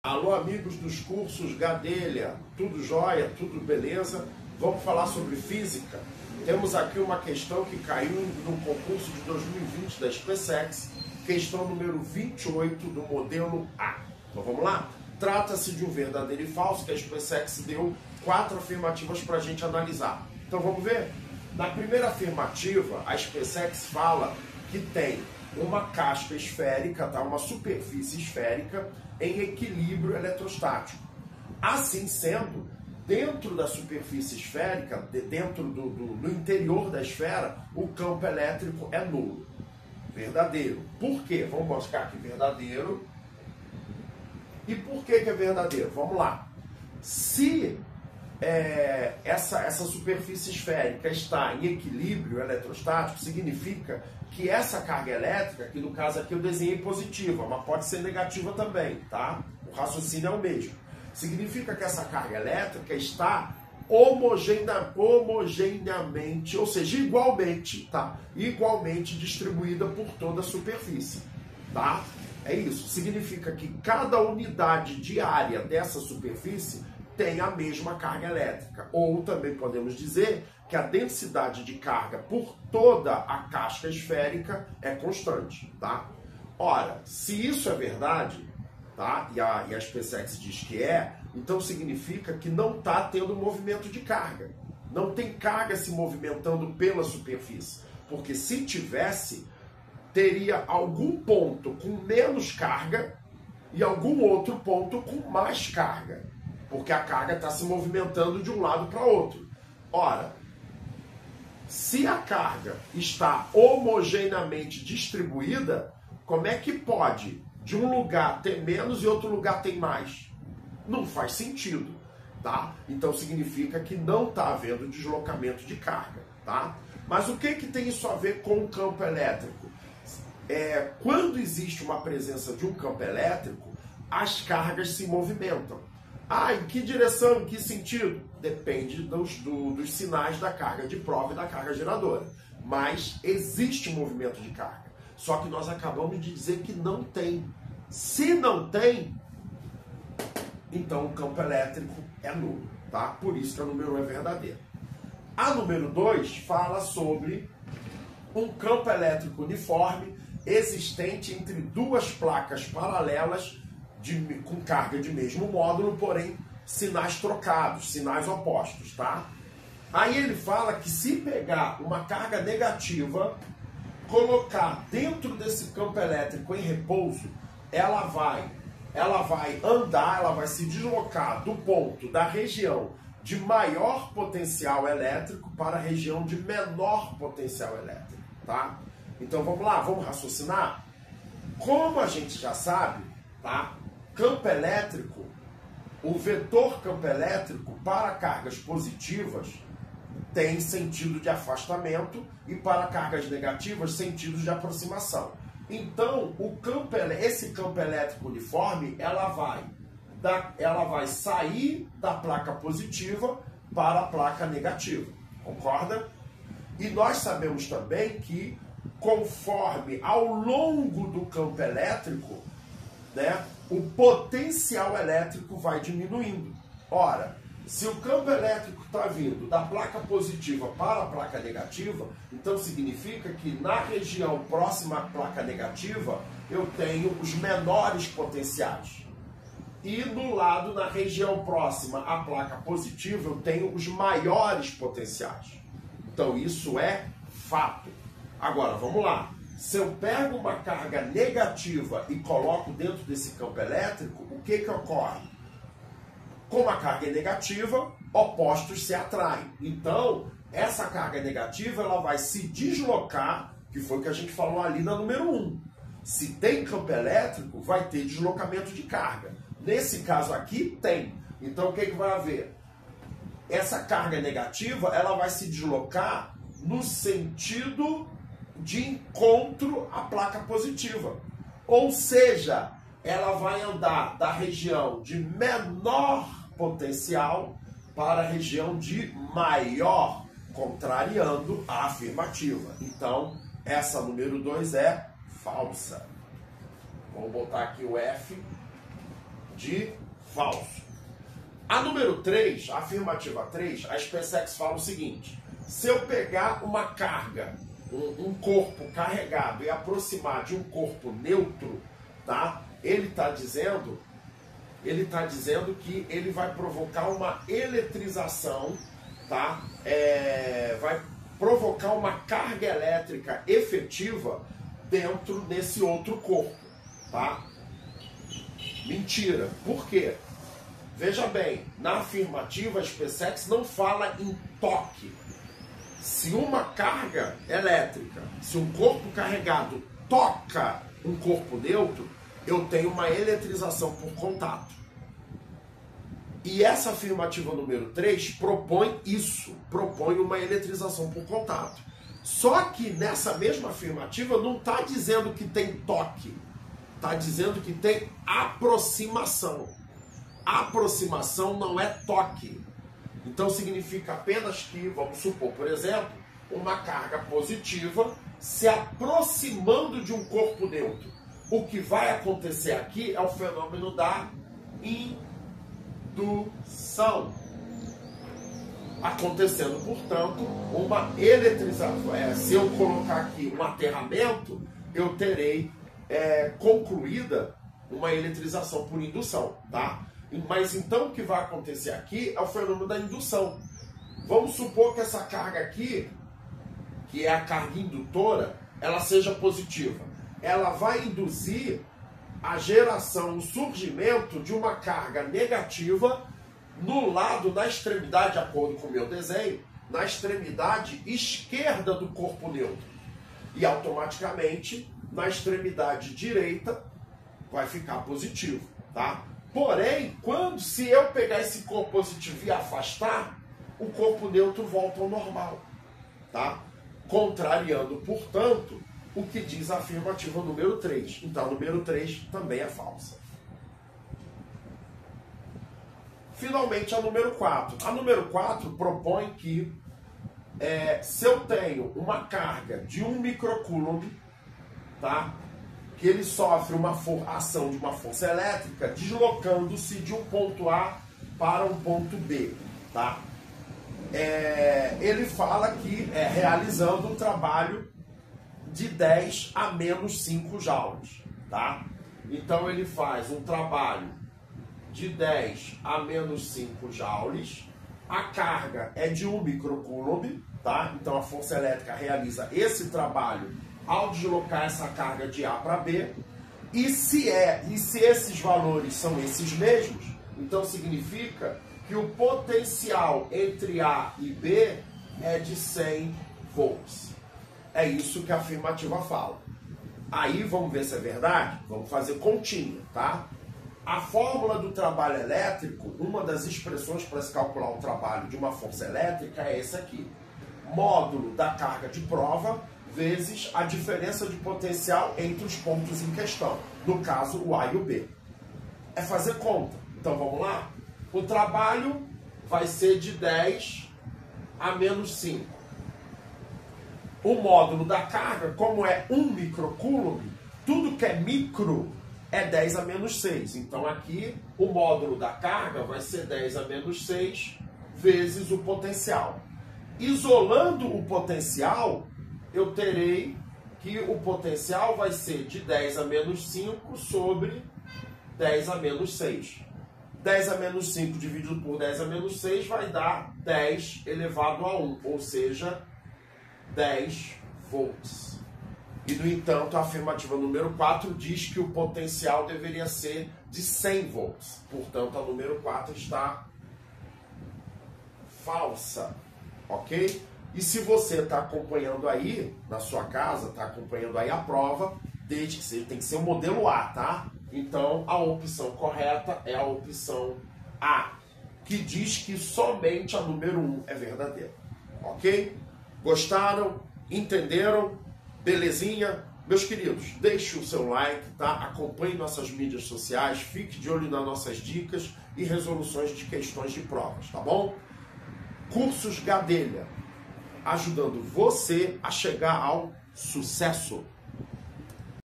Alô, amigos dos cursos Gadelha, tudo jóia, tudo beleza? Vamos falar sobre física. Temos aqui uma questão que caiu no concurso de 2020 da SpaceX, questão número 28 do modelo A. Então vamos lá? Trata-se de um verdadeiro e falso que a SpaceX deu 4 afirmativas para a gente analisar. Então vamos ver? Na primeira afirmativa, a SpaceX fala que tem uma casca esférica, tá? Uma superfície esférica em equilíbrio eletrostático. Assim sendo, dentro da superfície esférica, dentro do interior da esfera, o campo elétrico é nulo. Verdadeiro. Por quê? Vamos mostrar aqui verdadeiro. E por que é verdadeiro? Vamos lá. Se essa superfície esférica está em equilíbrio eletrostático, significa que essa carga elétrica, que no caso aqui eu desenhei positiva, mas pode ser negativa também, tá? O raciocínio é o mesmo. Significa que essa carga elétrica está homogeneamente, ou seja, igualmente, tá? Igualmente distribuída por toda a superfície, tá? É isso. Significa que cada unidade de área dessa superfície tem a mesma carga elétrica. Ou também podemos dizer que a densidade de carga por toda a casca esférica é constante, tá? Ora, se isso é verdade, tá? E a SpaceX diz que é, então significa que não está tendo movimento de carga. Não tem carga se movimentando pela superfície. Porque se tivesse, teria algum ponto com menos carga e algum outro ponto com mais carga. Porque a carga está se movimentando de um lado para outro. Ora, se a carga está homogeneamente distribuída, como é que pode de um lugar ter menos e outro lugar ter mais? Não faz sentido, tá? Então significa que não está havendo deslocamento de carga, tá? Mas o que tem isso a ver com o campo elétrico? Quando existe uma presença de um campo elétrico, as cargas se movimentam. Ah, em que direção, em que sentido? Depende dos sinais da carga de prova e da carga geradora. Mas existe movimento de carga. Só que nós acabamos de dizer que não tem. Se não tem, então o campo elétrico é nulo, tá? Por isso que a número 1 é verdadeira. A número 2 fala sobre um campo elétrico uniforme existente entre duas placas paralelas com carga de mesmo módulo, porém sinais trocados, sinais opostos, tá? Aí ele fala que se pegar uma carga negativa, colocar dentro desse campo elétrico em repouso, ela vai andar, ela vai se deslocar do ponto da região de maior potencial elétrico para a região de menor potencial elétrico, tá? Então vamos lá, vamos raciocinar? Como a gente já sabe, tá? Campo elétrico, o vetor campo elétrico para cargas positivas tem sentido de afastamento e para cargas negativas sentido de aproximação. Então, esse campo elétrico uniforme, ela vai sair da placa positiva para a placa negativa, concorda? E nós sabemos também que conforme ao longo do campo elétrico, né, o potencial elétrico vai diminuindo. Ora, se o campo elétrico está vindo da placa positiva para a placa negativa, então significa que na região próxima à placa negativa eu tenho os menores potenciais. E no lado, na região próxima à placa positiva, eu tenho os maiores potenciais. Então isso é fato. Agora, vamos lá. Se eu pego uma carga negativa e coloco dentro desse campo elétrico, o que ocorre? Como a carga é negativa, opostos se atraem. Então, essa carga negativa ela vai se deslocar, que foi o que a gente falou ali na número 1. Se tem campo elétrico, vai ter deslocamento de carga. Nesse caso aqui, tem. Então, o que vai haver? Essa carga negativa ela vai se deslocar no sentido de encontro à placa positiva. Ou seja, ela vai andar da região de menor potencial para a região de maior, contrariando a afirmativa. Então, essa número 2 é falsa. Vamos botar aqui o F de falso. A número 3, a afirmativa 3, a SpaceX fala o seguinte: se eu pegar uma carga, um corpo carregado e aproximar de um corpo neutro, tá? Ele está dizendo que ele vai provocar uma eletrização, tá? Vai provocar uma carga elétrica efetiva dentro desse outro corpo, tá? Mentira. Por quê? Veja bem, na afirmativa, a SpaceX não fala em toque. Se uma carga elétrica, se um corpo carregado toca um corpo neutro, eu tenho uma eletrização por contato. E essa afirmativa número 3 propõe isso, propõe uma eletrização por contato. Só que nessa mesma afirmativa não está dizendo que tem toque, está dizendo que tem aproximação. Aproximação não é toque. Então significa apenas que, vamos supor, por exemplo, uma carga positiva se aproximando de um corpo neutro. O que vai acontecer aqui é o fenômeno da indução. Acontecendo, portanto, uma eletrização. Se eu colocar aqui um aterramento, eu terei concluída uma eletrização por indução, tá? Mas então o que vai acontecer aqui é o fenômeno da indução. Vamos supor que essa carga aqui, que é a carga indutora, ela seja positiva. Ela vai induzir a geração, o surgimento de uma carga negativa no lado, na extremidade, de acordo com o meu desenho, na extremidade esquerda do corpo neutro. E automaticamente, na extremidade direita, vai ficar positivo, tá? Porém, se eu pegar esse corpo positivo e afastar, o corpo neutro volta ao normal, tá? Contrariando, portanto, o que diz a afirmativa número 3. Então, a número 3 também é falsa. Finalmente, a número 4. A número 4 propõe que se eu tenho uma carga de 1 microcoulomb, tá? Que ele sofre uma ação de uma força elétrica deslocando-se de um ponto A para um ponto B, tá? Ele fala que realizando um trabalho de 10 a menos 5 joules, tá? Então ele faz um trabalho de 10 a menos 5 joules, a carga é de 1 microcoulomb, tá? Então a força elétrica realiza esse trabalho ao deslocar essa carga de A para B, e se esses valores são esses mesmos, então significa que o potencial entre A e B é de 100 volts. É isso que a afirmativa fala. Aí vamos ver se é verdade? Vamos fazer continha, tá? A fórmula do trabalho elétrico, uma das expressões para se calcular o trabalho de uma força elétrica é essa aqui. Módulo da carga de prova vezes a diferença de potencial entre os pontos em questão. No caso, o A e o B. É fazer conta. Então vamos lá? O trabalho vai ser de 10 a menos 5. O módulo da carga, como é 1 microcoulomb, tudo que é micro é 10 a menos 6. Então aqui o módulo da carga vai ser 10 a menos 6 vezes o potencial. Isolando o potencial, eu terei que o potencial vai ser de 10 a menos 5 sobre 10 a menos 6. 10 a menos 5 dividido por 10 a menos 6 vai dar 10 elevado a 1, ou seja, 10 volts. E, no entanto, a afirmativa número 4 diz que o potencial deveria ser de 100 volts. Portanto, a número 4 está falsa, ok? E se você está acompanhando aí, na sua casa, está acompanhando aí a prova, desde que tem que ser o modelo A, tá? Então, a opção correta é a opção A, que diz que somente a número 1 é verdadeira, ok? Gostaram? Entenderam? Belezinha? Meus queridos, deixe o seu like, tá? Acompanhe nossas mídias sociais, fique de olho nas nossas dicas e resoluções de questões de provas, tá bom? Cursos Gadelha, ajudando você a chegar ao sucesso.